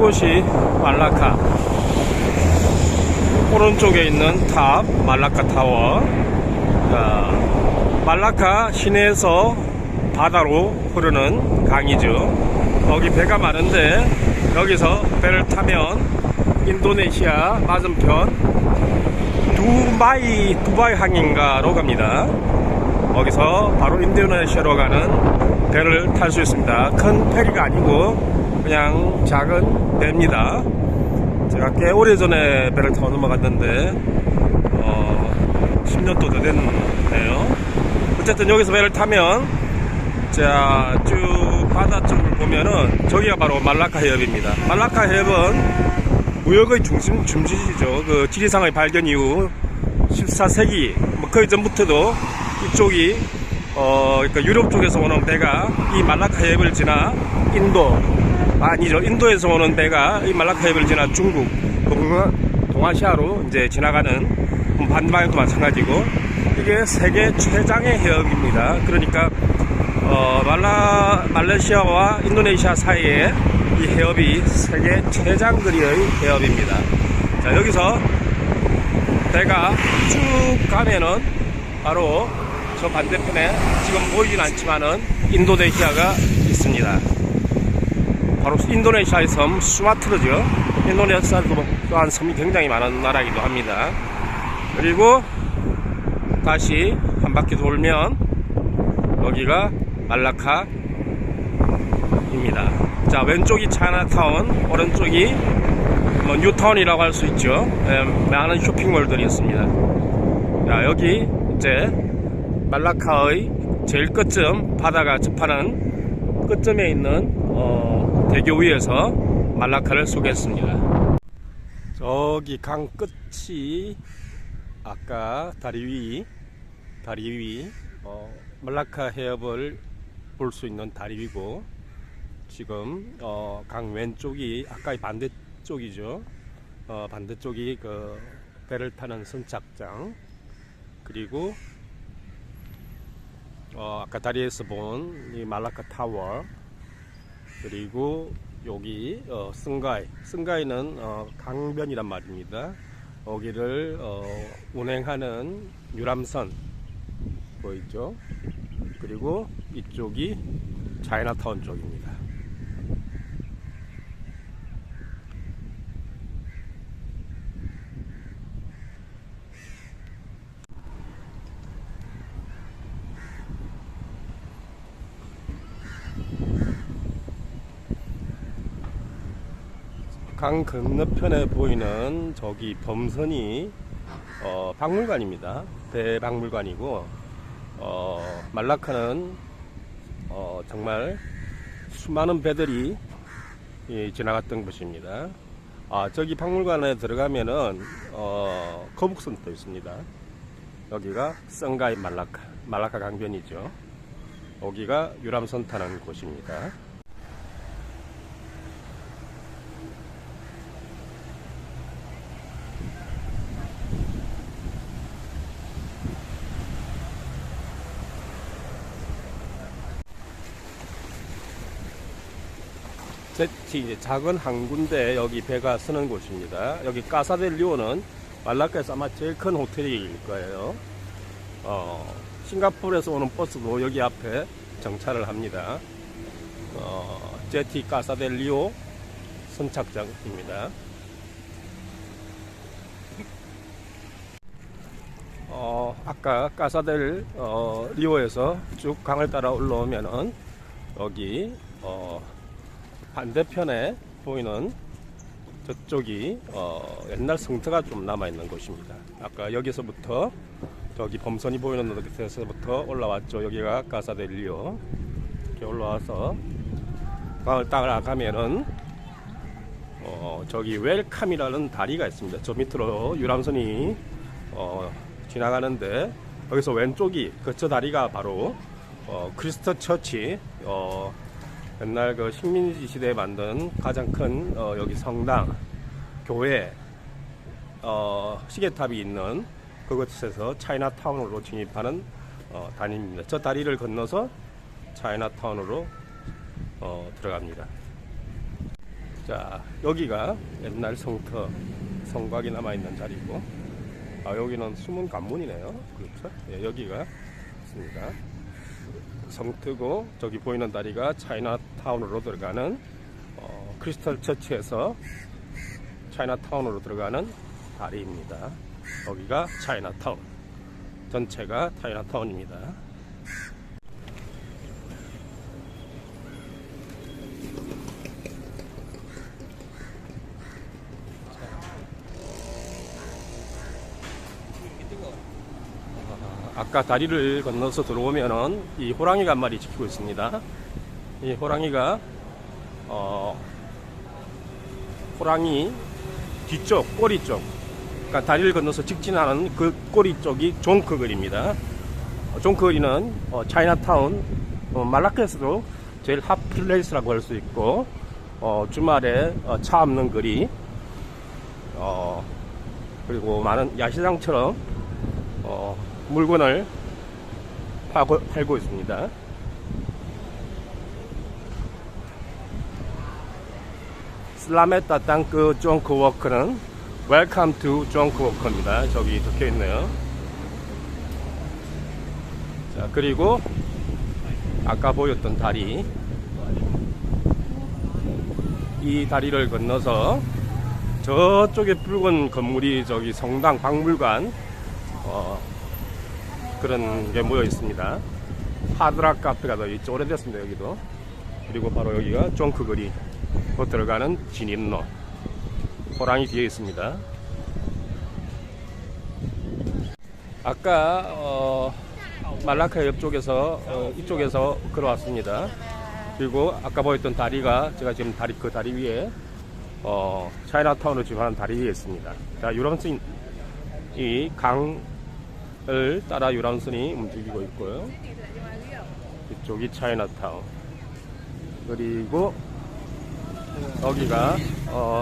이곳이 말라카, 오른쪽에 있는 탑 말라카 타워. 자, 말라카 시내에서 바다로 흐르는 강이죠. 여기 배가 많은데 여기서 배를 타면 인도네시아 맞은편 두바이 항인가로 갑니다. 거기서 바로 인도네시아로 가는 배를 탈 수 있습니다. 큰 페리가 아니고 그냥 작은 배입니다. 제가 꽤 오래전에 배를 타고 넘어갔는데 10년도 더 됐네요. 어쨌든 여기서 배를 타면 자, 쭉 바다 쪽을 보면은 저기가 바로 말라카 해협입니다. 말라카 해협은 무역의 중심지죠. 그 지리상의 발견 이후 14세기 뭐 거의 전부터도 이쪽이 그러니까 유럽 쪽에서 오는 배가 이 말라카 해협을 지나 인도에서 오는 배가 이 말라카 해협을 지나 중국, 동아시아로 이제 지나가는 반대방향도 마찬가지고 이게 세계 최장의 해협입니다. 그러니까 말레이시아와 인도네시아 사이에 이 해협이 세계 최장거리의 해협입니다. 자, 여기서 배가 쭉 가면은 바로 저 반대편에 지금 보이진 않지만은 인도네시아가 있습니다. 바로 인도네시아의 섬 수마트라죠. 인도네시아도 또한 섬이 굉장히 많은 나라이기도 합니다. 그리고 다시 한 바퀴 돌면 여기가 말라카입니다. 자, 왼쪽이 차이나타운, 오른쪽이 뭐 뉴타운이라고 할 수 있죠. 많은 쇼핑몰들이 있습니다. 자, 여기 이제 말라카의 제일 끝점, 바다가 접하는 끝점에 있는 대교 위에서 말라카를 소개했습니다. 저기 강 끝이 아까 다리 위 말라카 해협을 볼 수 있는 다리 위고, 지금 강 왼쪽이 아까의 반대쪽이죠. 반대쪽이 그 배를 타는 선착장, 그리고 아까 다리에서 본 이 말라카 타워, 그리고 여기 승가이는 강변이란 말입니다. 여기를 운행하는 유람선 보이죠? 그리고 이쪽이 차이나타운 쪽입니다. 강 건너편에 보이는 저기 범선이 박물관입니다. 대박물관이고, 말라카는 정말 수많은 배들이 지나갔던 곳입니다. 저기 박물관에 들어가면은 거북선도 있습니다. 여기가 성가이 말라카 강변이죠. 여기가 유람선 타는 곳입니다. 제티 작은 항구인데 여기 배가 서는 곳입니다. 여기 까사델리오는 말라카에서 아마 제일 큰 호텔일 거예요. 싱가포르에서 오는 버스도 여기 앞에 정차를 합니다. 제티 까사델리오 선착장입니다. 아까 까사델 리오에서 쭉 강을 따라 올라오면은 여기 반대편에 보이는 저쪽이 옛날 성터가 좀 남아있는 곳입니다. 아까 여기서부터 저기 범선이 보이는 데서부터 올라왔죠. 여기가 까사델리오. 이렇게 올라와서 강을 따라가면은 저기 웰캄이라는 다리가 있습니다. 저 밑으로 유람선이 지나가는데, 여기서 왼쪽이 저 다리가 바로 크리스트 처치, 옛날 그 식민지 시대에 만든 가장 큰 여기 성당, 교회, 시계탑이 있는 그곳에서 차이나타운으로 진입하는 다리입니다. 저 다리를 건너서 차이나타운으로 들어갑니다. 자, 여기가 옛날 성터, 성곽이 남아있는 자리고, 여기는 숨은 관문이네요. 그렇죠? 예, 여기가 있습니다. 성트고, 저기 보이는 다리가 차이나타운으로 들어가는, 크리스탈 처치에서 차이나타운으로 들어가는 다리입니다. 여기가 차이나타운. 전체가 차이나타운입니다. 아까 다리를 건너서 들어오면은 이 호랑이가 한 마리 지키고 있습니다. 이 호랑이가 호랑이 뒤쪽 꼬리 쪽, 그러니까 다리를 건너서 직진 않은 그 꼬리 쪽이 종크거리입니다. 종크거리는 차이나타운, 말라카에서도 제일 핫플레이스라고 할 수 있고, 주말에 차 없는 거리, 그리고 많은 야시장처럼 물건을 팔고 있습니다. 슬라메타 땅크 종크워크는 Welcome to 종크워크입니다. 저기 적혀 있네요. 자, 그리고 아까 보였던 다리, 이 다리를 건너서 저쪽에 붉은 건물이 저기 성당 박물관, 그런 게 모여 있습니다. 하드락 카페가 더 있죠. 오래됐습니다, 여기도. 그리고 바로 여기가 종크거리, 곧 들어가는 진입로. 호랑이 뒤에 있습니다. 아까 말라카 옆쪽에서 이쪽에서 걸어왔습니다. 그리고 아까 보였던 다리가 제가 지금 그 다리 위에 차이나타운으로 지나가는 다리 위에 있습니다. 자, 유람선 이 강을 따라 유람선이 움직이고 있고요. 이쪽이 차이나타운. 그리고 여기가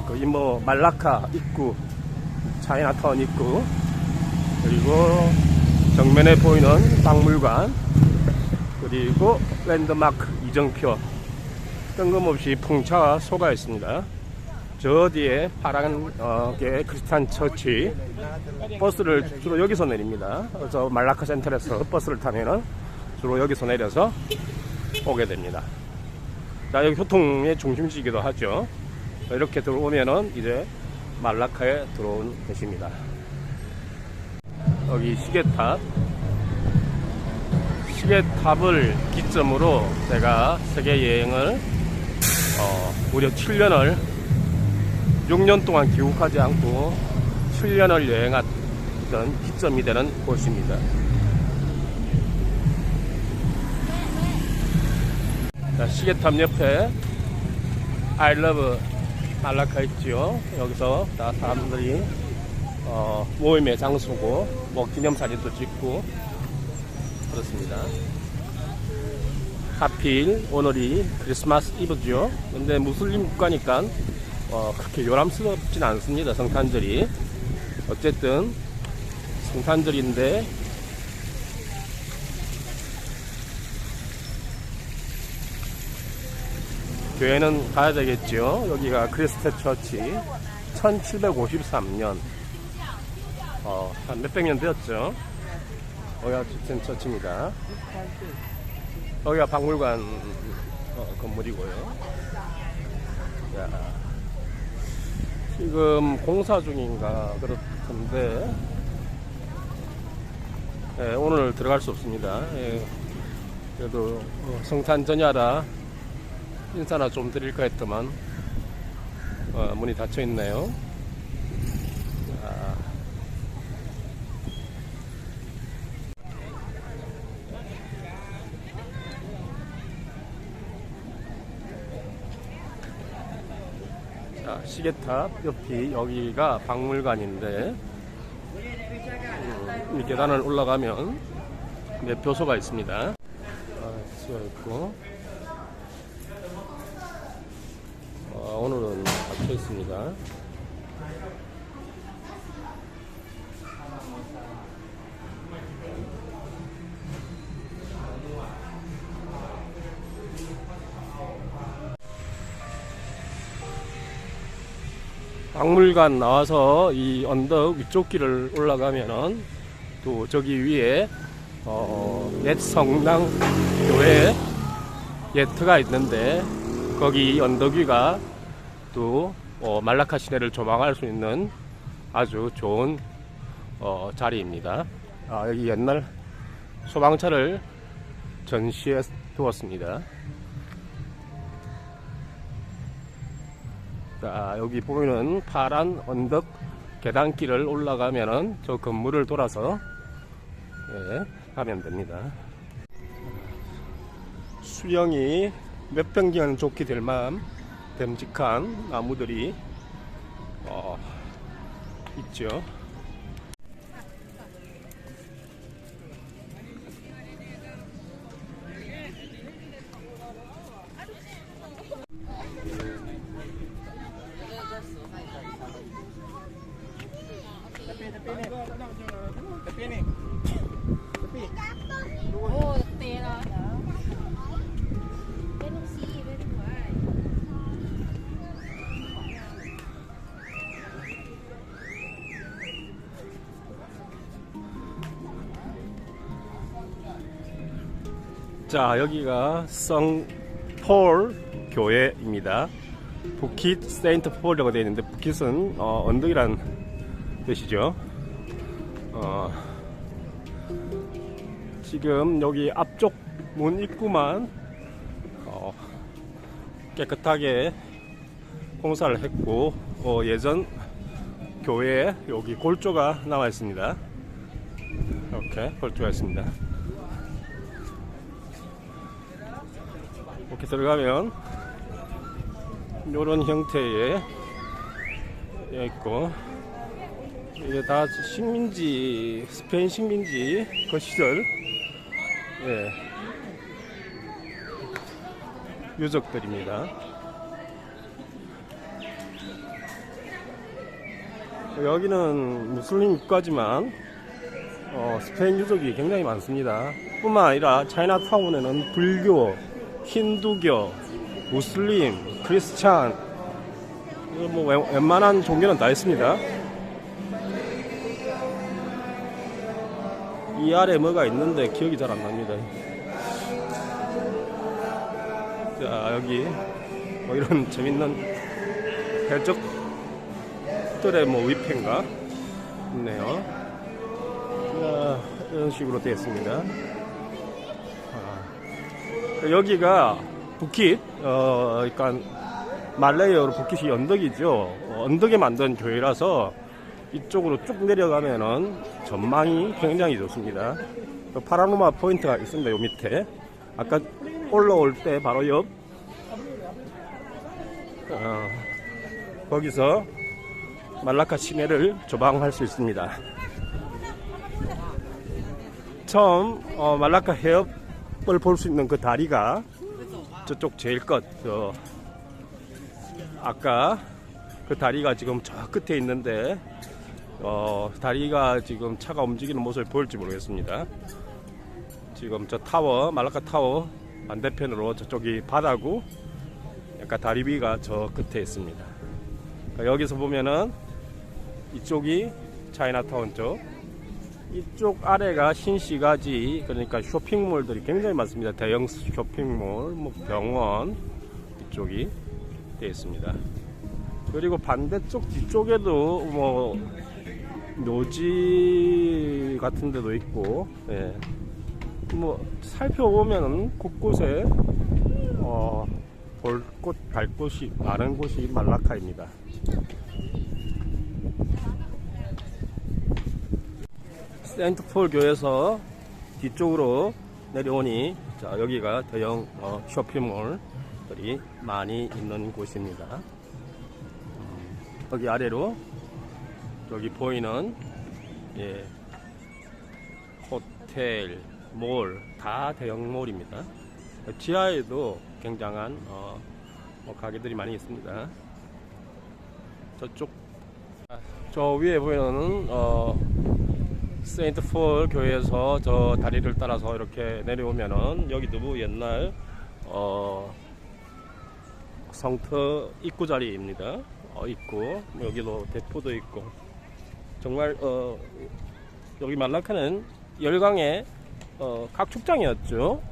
거의 뭐 말라카 입구, 차이나타운 입구, 그리고 정면에 보이는 박물관, 그리고 랜드마크 이정표, 뜬금없이 풍차가 쏘가 있습니다. 저 뒤에 파란게 크리스찬 처치, 버스를 주로 여기서 내립니다. 그래서 말라카 센터에서 버스를 타면은 주로 여기서 내려서 오게 됩니다. 자, 여기 교통의 중심지이기도 하죠. 이렇게 들어오면은 이제 말라카에 들어온 곳입니다. 여기 시계탑. 시계탑을 기점으로 제가 세계 여행을 무려 7년을 6년 동안 귀국하지 않고 7년을 여행했던 기점이 되는 곳입니다. 자, 시계탑 옆에 I love 말라카 있지요. 여기서 다 사람들이 모임의 장소고 뭐 기념사진도 찍고 그렇습니다. 하필 오늘이 크리스마스 이브죠. 근데 무슬림 국가니까 그렇게 요람스럽진 않습니다. 성탄절이. 어쨌든 성탄절인데 교회는 가야 되겠죠. 여기가 크리스트 처치 1753년 한 몇백 년 되었죠. 여기가 크리스트 처치입니다. 여기가 박물관 건물이고요. 자, 지금 공사 중인가 그렇던데 오늘 들어갈 수 없습니다. 그래도 성탄 전야라 인사나 좀 드릴까 했더만 문이 닫혀 있네요. 자, 시계탑 옆이 여기가 박물관인데 이 계단을 올라가면 매표소가 있습니다. 쓰여 있고 오늘은 닫혀 있습니다. 박물관 나와서 이 언덕 위쪽 길을 올라가면은 또 저기 위에 옛 성당 교회 예트가 있는데 거기 언덕 위가 또 말라카 시내를 조망할 수 있는 아주 좋은 자리입니다. 여기 옛날 소방차를 전시해 두었습니다. 자, 여기 보면은 파란 언덕 계단길을 올라가면은 저 건물을 돌아서 가면 됩니다. 수령이 몇 평기는 좋게 될 만한 됨직한 나무들이 있죠. 자, 여기가 성폴 교회입니다. 부킷 세인트 폴이라고 되어 있는데, 부킷은 언덕이란 뜻이죠. 지금 여기 앞쪽 문 입구만 깨끗하게 공사를 했고, 예전 교회에 여기 골조가 나와 있습니다. 이렇게 골조가 있습니다. 이렇게 들어가면 이런 형태의 있고, 이게 다 식민지, 스페인 식민지 그 시절 유적들입니다. 여기는 무슬림 국가지만 스페인 유적이 굉장히 많습니다. 뿐만 아니라 차이나타운에는 불교, 힌두교, 무슬림, 크리스찬, 뭐 웬만한 종교는 다 있습니다. 이 아래 뭐가 있는데 기억이 잘 안 납니다. 자, 여기 뭐 이런 재밌는 해적들의 뭐 위패인가 있네요. 자, 이런 식으로 되어 있습니다. 여기가 부킷, 그러니까 말레이어로 부킷이 언덕이죠. 언덕에 만든 교회라서 이쪽으로 쭉 내려가면은 전망이 굉장히 좋습니다. 파라노마 포인트가 있습니다. 요 밑에 아까 올라올 때 바로 옆 거기서 말라카 시내를 조망할 수 있습니다. 처음 말라카 해협을 볼 수 있는 그 다리가 저쪽 제일 끝, 아까 그 다리가 지금 저 끝에 있는데 다리가 지금 차가 움직이는 모습을 보일지 모르겠습니다. 지금 저 타워, 말라카 타워 반대편으로 저쪽이 바다고, 약간 다리 위가 저 끝에 있습니다. 여기서 보면은 이쪽이 차이나타운 쪽, 이쪽 아래가 신시가지, 그러니까 쇼핑몰들이 굉장히 많습니다. 대형 쇼핑몰, 뭐 병원 이쪽이 되어 있습니다. 그리고 반대쪽 뒤쪽에도 뭐 묘지 같은 데도 있고, 뭐 살펴보면은 곳곳에 볼 곳, 갈 곳이 많은 곳이 말라카입니다. 세인트폴 교에서 뒤쪽으로 내려오니, 자, 여기가 대형 쇼핑몰들이 많이 있는 곳입니다. 여기 아래로 여기 보이는 호텔, 몰, 다 대형몰입니다. 지하에도 굉장한 가게들이 많이 있습니다. 저쪽, 저 위에 보이는 세인트폴 교회에서 저 다리를 따라서 이렇게 내려오면은 여기도 옛날 성터 입구 자리입니다. 있고, 여기도 대포도 있고, 정말 여기 말라카는 열강의 각축장이었죠.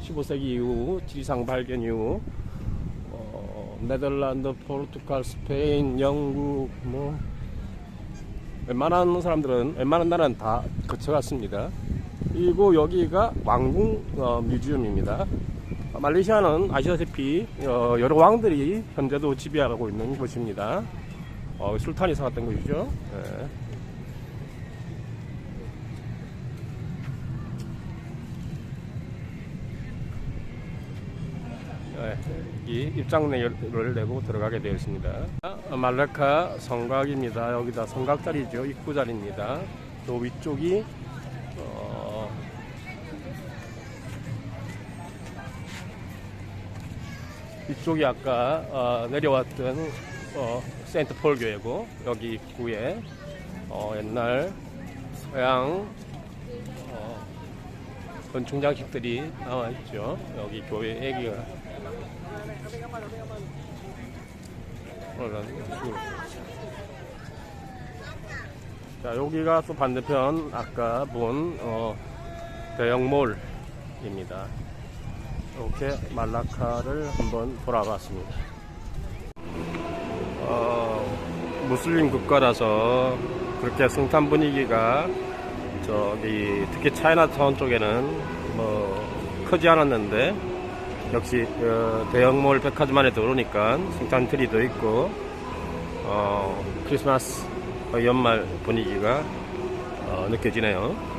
15세기 이후 지리산 발견 이후 네덜란드, 포르투갈, 스페인, 영국 뭐 웬만한 사람들은 웬만한 나라는 다 거쳐갔습니다. 그리고 여기가 왕궁 뮤지엄입니다. 말레이시아는 아시다시피 여러 왕들이 현재도 지배하고 있는 곳입니다. 술탄이 살았던 곳이죠. 네. 이 입장료를 내고 들어가게 되어 있습니다. 말라카 성곽입니다. 여기다 성곽자리죠. 입구자리입니다. 또 위쪽이 이쪽이 아까 내려왔던 세인트폴 교회고, 여기 입구에 옛날 서양 건축 장식들이 나와 있죠. 여기 교회 애기가 자, 여기가 또 반대편 아까 본 대형몰입니다. 이렇게 말라카를 한번 돌아봤습니다. 무슬림 국가라서 그렇게 성탄 분위기가 저기 특히 차이나타운 쪽에는 뭐 크지 않았는데, 역시 대형몰 백화점 안에 들어오니까 성탄 트리도 있고 크리스마스 연말 분위기가 느껴지네요.